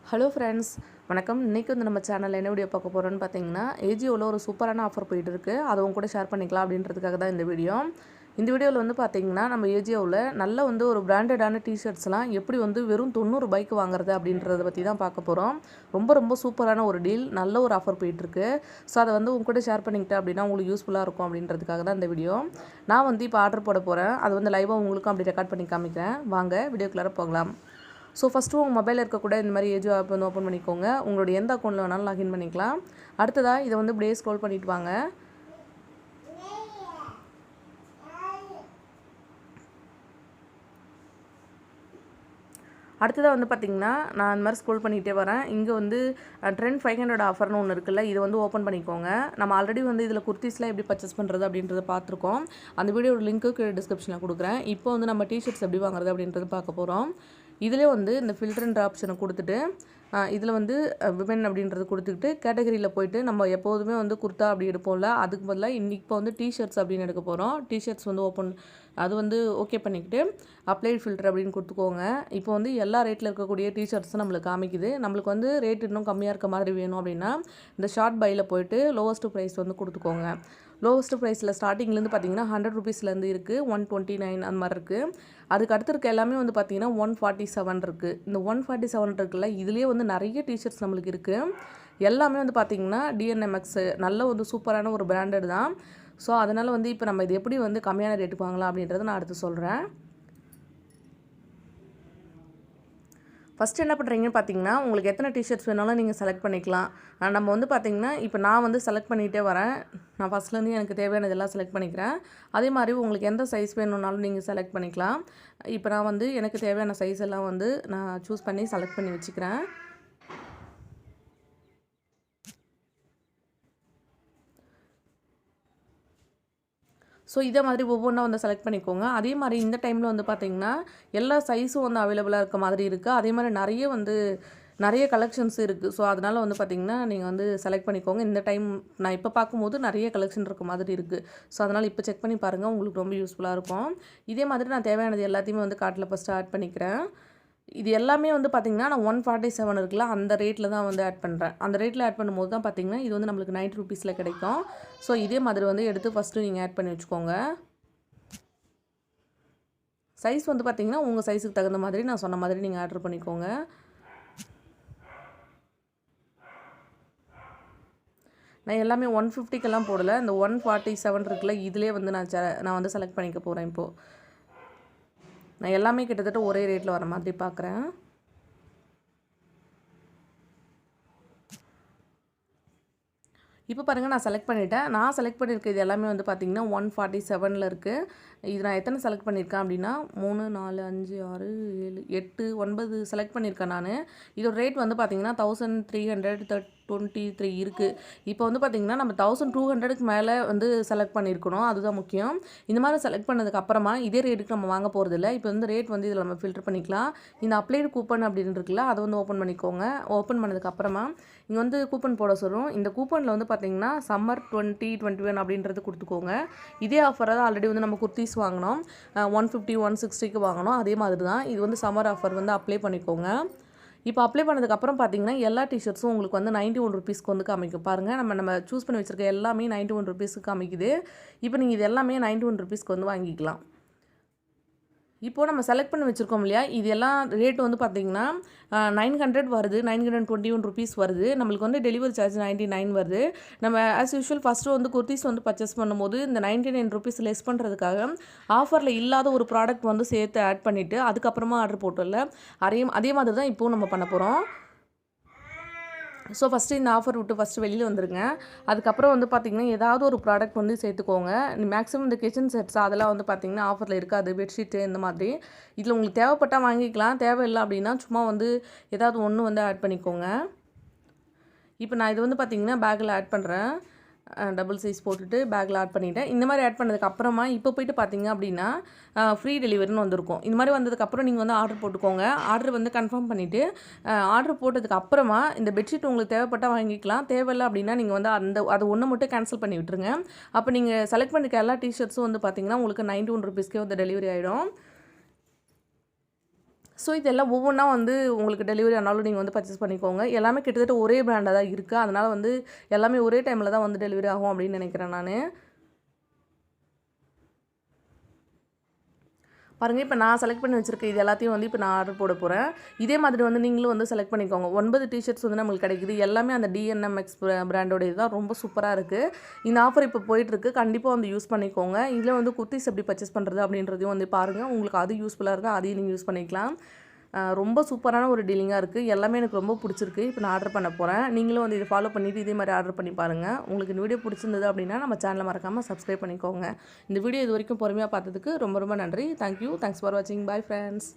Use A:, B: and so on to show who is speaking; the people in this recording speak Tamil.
A: ஹலோ ஃப்ரெண்ட்ஸ், வணக்கம். இன்றைக்கி வந்து நம்ம சேனலில் என்ன வீடியோ பார்க்க போகிறோன்னு பார்த்தீங்கன்னா, ஏஜியோவில் ஒரு சூப்பரான ஆஃபர் போயிட்டு இருக்குது. அதை உங்க கூட ஷேர் பண்ணிக்கலாம் அப்படின்றதுக்காக தான் இந்த வீடியோ. இந்த வீடியோவில் வந்து பார்த்தீங்கன்னா, நம்ம ஏஜியோவில் நல்ல வந்து ஒரு பிராண்டடான டிஷர்ட்ஸ்லாம் எப்படி வந்து வெறும் ₹90 வாங்குறது அப்படின்றத பற்றி தான் பார்க்க போகிறோம். ரொம்ப ரொம்ப சூப்பரான ஒரு டீல், நல்ல ஒரு ஆஃபர் போயிட்டுருக்கு. ஸோ அதை வந்து உங்க கூட ஷேர் பண்ணிக்கிட்டேன் அப்படின்னா உங்களுக்கு யூஸ்ஃபுல்லாக இருக்கும் அப்படின்றதுக்காக தான் இந்த வீடியோ. நான் வந்து இப்போ ஆர்டர் போட போகிறேன். அது வந்து லைவாக உங்களுக்கும் அப்படி ரெக்கார்ட் பண்ணி காமிக்கிறேன். வாங்க வீடியோக்குள்ளார போகலாம். ஸோ ஃபஸ்ட்டு உங்கள் மொபைலில் இருக்கக்கூட இந்த மாதிரி ஏஜியோ ஆப் வந்து ஓப்பன் பண்ணிக்கோங்க. உங்களுடைய எந்த அக்கௌண்ட்டில் வேணாலும் லாகின் பண்ணிக்கலாம். அடுத்ததாக இதை வந்து இப்படியே ஸ்க்ரோல் பண்ணிட்டு வாங்க. அடுத்ததாக வந்து பார்த்திங்கன்னா, நான் இந்த மாதிரி ஸ்க்ரோல் பண்ணிகிட்டே வரேன். இங்கே வந்து ட்ரெண்ட் 500 ஆஃபர்னு ஒன்று இருக்குல்ல, இதை வந்து ஓப்பன் பண்ணிக்கோங்க. நம்ம ஆல்ரெடி வந்து இதில் குர்த்திஸ்லாம் எப்படி பர்ச்சேஸ் பண்ணுறது அப்படின்றத பார்த்துருக்கோம். அந்த வீடியோட லிங்க்கு டிஸ்கிரிப்ஷனில் கொடுக்குறேன். இப்போ வந்து நம்ம டிஷர்ட்ஸ் எப்படி வாங்குறது அப்படின்றது பார்க்க போகிறோம். இதிலே வந்து இந்த ஃபில்டர்ன்ற ஆப்ஷனை கொடுத்துட்டு இதில் வந்து விமென் அப்படின்றது கொடுத்துக்கிட்டு கேட்டகரியில் போய்ட்டு நம்ம எப்போதுமே வந்து குர்த்தா அப்படி எடுப்போம்ல, அதுக்கு பதிலாக இப்போ வந்து டிஷர்ட்ஸ் அப்படின்னு எடுக்க போகிறோம். டிஷர்ட்ஸ் வந்து அது வந்து ஓகே பண்ணிக்கிட்டு அப்ளைட் ஃபில்டர் அப்படின்னு கொடுத்துக்கோங்க. இப்போ வந்து எல்லா ரேட்டில் இருக்கக்கூடிய டிஷர்ட்ஸும் நம்மளுக்கு காமிக்குது. நம்மளுக்கு வந்து ரேட் இன்னும் கம்மியாக இருக்க மாதிரி வேணும் அப்படின்னா இந்த ஷார்ட் பையில் போய்ட்டு லோவஸ்ட் ப்ரைஸ் வந்து கொடுத்துக்கோங்க. லோவஸ்ட் ப்ரைஸில் ஸ்டார்டிங்லேருந்து பார்த்தீங்கன்னா ₹100 இருக்குது, 129 அந்த மாதிரி இருக்குது. அதுக்கு அடுத்து இருக்க எல்லாமே வந்து பார்த்தீங்கன்னா 147 இருக்குது. இந்த 147 இருக்குல்ல, இதுலேயே வந்து நிறைய டிஷர்ட்ஸ் நம்மளுக்கு இருக்குது. எல்லாமே வந்து பார்த்தீங்கன்னா டிஎன்எம்எக்ஸ் நல்ல வந்து சூப்பரான ஒரு பிராண்டட் தான். ஸோ அதனால் வந்து இப்போ நம்ம இது எப்படி வந்து கம்மியான ரேட்டுக்கு வாங்கலாம் அப்படின்றத நான் அடுத்து சொல்கிறேன். ஃபஸ்ட்டு என்ன பண்ணுறீங்கன்னு பார்த்தீங்கன்னா, உங்களுக்கு எத்தனை டிஷர்ட்ஸ் வேணாலும் நீங்கள் செலக்ட் பண்ணிக்கலாம். நம்ம வந்து பார்த்தீங்கன்னா, இப்போ நான் வந்து செலக்ட் பண்ணிகிட்டே வரேன். நான் ஃபஸ்ட்லேருந்து எனக்கு தேவையானதெல்லாம் செலக்ட் பண்ணிக்கிறேன். அதே மாதிரி உங்களுக்கு எந்த சைஸ் வேணும்னாலும் நீங்கள் செலக்ட் பண்ணிக்கலாம். இப்போ நான் வந்து எனக்கு தேவையான சைஸ் எல்லாம் வந்து நான் சூஸ் பண்ணி செலக்ட் பண்ணி வச்சுக்கிறேன். ஸோ இதே மாதிரி ஒவ்வொன்றா வந்து செலக்ட் பண்ணிக்கோங்க. அதே மாதிரி இந்த டைமில் வந்து பார்த்திங்கன்னா எல்லா சைஸும் வந்து அவைலபிளாக இருக்க மாதிரி இருக்குது. அதே மாதிரி நிறைய கலெக்ஷன்ஸ் இருக்குது. ஸோ அதனால் வந்து பார்த்திங்கன்னா நீங்கள் வந்து செலக்ட் பண்ணிக்கோங்க. இந்த டைம் நான் இப்போ பார்க்கும்போது நிறைய கலெக்ஷன் இருக்க மாதிரி இருக்குது. ஸோ அதனால் இப்போ செக் பண்ணி பாருங்கள், உங்களுக்கு ரொம்ப யூஸ்ஃபுல்லாக இருக்கும். இதே மாதிரி நான் தேவையானது எல்லாத்தையுமே வந்து கார்ட்டில் ஃபஸ்ட்டு ஆட் பண்ணிக்கிறேன். இது எல்லாமே வந்து பார்த்திங்கன்னா நான் 147 இருக்குல்ல, அந்த ரேட்டில் தான் வந்து ஆட் பண்ணுறேன். அந்த ரேட்டில் ஆட் பண்ணும்போது தான் பார்த்திங்கன்னா இது வந்து நம்மளுக்கு ₹90 கிடைக்கும். ஸோ இதே மாதிரி வந்து எடுத்து ஃபஸ்ட்டு நீங்கள் ஆட் பண்ணி வச்சுக்கோங்க. சைஸ் வந்து பார்த்திங்கன்னா உங்கள் சைஸுக்கு தகுந்த மாதிரி நான் சொன்ன மாதிரி நீங்கள் ஆர்டர் பண்ணிக்கோங்க. நான் எல்லாமே 150க்கெல்லாம் போடலை. இந்த 147 இருக்குல்ல, இதிலே வந்து நான் வந்து செலக்ட் பண்ணிக்க போகிறேன். இப்போது நான் எல்லாமே கிட்டத்தட்ட ஒரே ரேட்டில் வர மாதிரி பார்க்குறேன். இப்போ பாருங்கள், நான் செலக்ட் பண்ணிவிட்டேன். நான் செலக்ட் பண்ணியிருக்க இது எல்லாமே வந்து பார்த்திங்கன்னா 147 இருக்குது. இது நான் எத்தனை செலக்ட் பண்ணியிருக்கேன் அப்படின்னா 3, 4, 5, 6, 7, 8, 9 செலக்ட் பண்ணியிருக்கேன் நான். இதோட ரேட் வந்து பார்த்திங்கன்னா 1323 இருக்குது. இப்போ வந்து பார்த்திங்கன்னா நம்ம 1200க்கு மேலே வந்து செலக்ட் பண்ணியிருக்கணும், அதுதான் முக்கியம். இந்த மாதிரி செலக்ட் பண்ணதுக்கு அப்புறமா இதே ரேட்டுக்கு நம்ம வாங்க போகிறதில்ல. இப்போ வந்து ரேட் வந்து இதில் நம்ம ஃபில்டர் பண்ணிக்கலாம். இந்த அப்ளைடு கூப்பன் அப்படின்னு இருக்குல்ல, அதை வந்து ஓப்பன் பண்ணிக்கோங்க. ஓப்பன் பண்ணதுக்கப்புறமா இங்கே வந்து கூப்பன் போட சொல்லும். இந்த கூப்பனில் வந்து பார்த்திங்கன்னா சம்மர் 2021 அப்படின்றது கொடுத்துக்கோங்க. இதே ஆஃபரை தான் ஆல்ரெடி வந்து நம்ம குர்த்திஸ் வாங்கினோம், 150 160க்கு வாங்கினோம். அதே மாதிரி தான் இது வந்து சம்மர் ஆஃபர் வந்து அப்ளை பண்ணிக்கோங்க. இப்போ அப்ளை பண்ணதுக்கப்புறம் பார்த்தீங்கன்னா எல்லா டிஷர்ட்ஸும் உங்களுக்கு வந்து ₹91 வந்து காமிக்கும். பாருங்கள், நம்ம சூஸ் பண்ணி வச்சுருக்க எல்லாமே ₹91 காமிக்குது. இப்போ நீங்கள் இது எல்லாமே ₹91 வந்து வாங்கிக்கலாம். இப்போது நம்ம செலக்ட் பண்ணி வச்சுருக்கோம் இல்லையா, இது எல்லாம் ரேட் வந்து பார்த்திங்கன்னா 900 வருது, ₹921 வருது. நம்மளுக்கு வந்து டெலிவரி சார்ஜ் 99 வருது. நம்ம ஆஸ் யூஷுவல் ஃபஸ்ட்டு வந்து குர்த்திஸ் வந்து பர்ச்சேஸ் பண்ணும்போது இந்த ₹99 லெஸ் பண்ணுறதுக்காக ஆஃபரில் இல்லாத ஒரு ப்ராடக்ட் வந்து சேர்த்து ஆட் பண்ணிவிட்டு அதுக்கப்புறமா ஆர்டர் போட்டோம்ல, அதே மாதிரி தான் இப்போவும் நம்ம பண்ண போகிறோம். ஸோ ஃபஸ்ட்டு இந்த ஆஃபர் விட்டு ஃபஸ்ட்டு வெளியில் வந்துருங்க. அதுக்கப்புறம் வந்து பார்த்திங்கன்னா ஏதாவது ஒரு ப்ராடக்ட் வந்து சேர்த்துக்கோங்க. மேக்ஸிமம் இந்த கிச்சன் செட்ஸ் அதெல்லாம் வந்து பார்த்திங்கன்னா ஆஃபரில் இருக்காது. பெட்ஷீட்டு இந்த மாதிரி இதில் உங்களுக்கு தேவைப்பட்டால் வாங்கிக்கலாம், தேவையில்லை அப்படின்னா சும்மா வந்து ஏதாவது ஒன்று வந்து ஆட் பண்ணிக்கோங்க. இப்போ நான் இது வந்து பார்த்திங்கன்னா பேக்கில் ஆட் பண்ணுறேன். டபுள் சைஸ் போட்டுட்டு பேக்கில் ஆட் பண்ணிவிட்டேன். இந்த மாதிரி ஆட் பண்ணதுக்கு அப்புறமா இப்போ போய்ட்டு பார்த்திங்க அப்படின்னா ஃப்ரீ டெலிவரின்னு வந்திருக்கும். இந்த மாதிரி வந்ததுக்கப்புறம் நீங்கள் வந்து ஆர்டர் போட்டுக்கோங்க. ஆர்டர் வந்து கன்ஃபார்ம் பண்ணிவிட்டு ஆர்டர் போட்டதுக்கு அப்புறமா இந்த பெட்ஷீட் உங்களுக்கு தேவைப்பட்டால் வாங்கிக்கலாம், தேவையில்லை அப்படின்னா நீங்கள் வந்து அது ஒன்று மட்டும் கேன்சல் பண்ணி விட்டுருங்க. அப்போ நீங்கள் செலக்ட் பண்ணிக்க எல்லா டிஷர்ட்ஸும் வந்து பார்த்திங்கன்னா உங்களுக்கு ₹91 வந்து டெலிவரி ஆகிடும். ஸோ இதெல்லாம் ஒவ்வொன்றா வந்து உங்களுக்கு டெலிவரி ஆனாலும் நீங்கள் வந்து பர்ச்சேஸ் பண்ணிக்கோங்க. எல்லாமே கிட்டத்தட்ட ஒரே பிராண்டாக தான் இருக்குது. அதனால் வந்து எல்லாமே ஒரே டைமில் தான் வந்து டெலிவரி ஆகும் அப்படின்னு நினைக்கிறேன் நான். பாருங்கள், இப்போ நான் செலக்ட் பண்ணி வச்சுருக்க இது எல்லாத்தையும் வந்து இப்போ நான் ஆர்டர் போட போகிறேன். இதே மாதிரி வந்து நீங்களும் வந்து செலக்ட் பண்ணிக்கோங்க. 9 டீஷர்ட்ஸ் வந்து நம்மளுக்கு கிடைக்குது. எல்லாமே அந்த டிஎன்எம்எக்ஸ் பிராண்டோட இதுதான் ரொம்ப சூப்பராக இருக்குது. இந்த ஆஃபர் இப்போ போயிட்டுருக்கு. கண்டிப்பாக வந்து யூஸ் பண்ணிக்கோங்க. இதில் வந்து குர்தீஸ் எப்படி பர்ச்சேஸ் பண்ணுறது அப்படின்றதையும் வந்து பாருங்கள். உங்களுக்கு அது யூஸ்ஃபுல்லாக இருந்தால் அதையும் நீங்கள் யூஸ் பண்ணிக்கலாம். ரொம்ப சூப்பரான ஒரு டீலிங்காக இருக்குது. எல்லாமே எனக்கு ரொம்ப பிடிச்சிருக்கு. இப்போ நான் ஆர்டர் பண்ண போகிறேன். நீங்களும் வந்து இதை ஃபாலோ பண்ணிவிட்டு இதே மாதிரி ஆர்டர் பண்ணி பாருங்கள். உங்களுக்கு இந்த வீடியோ பிடிச்சிருந்தது அப்படின்னா நம்ம சேனலை மறக்காமல் சப்ஸ்கிரைப் பண்ணிக்கோங்க. இந்த வீடியோ இது வரைக்கும் பொறுமையாக பார்த்ததுக்கு ரொம்ப ரொம்ப நன்றி. தேங்க்யூ. தேங்க்ஸ் ஃபார் வாட்சிங். Bye friends.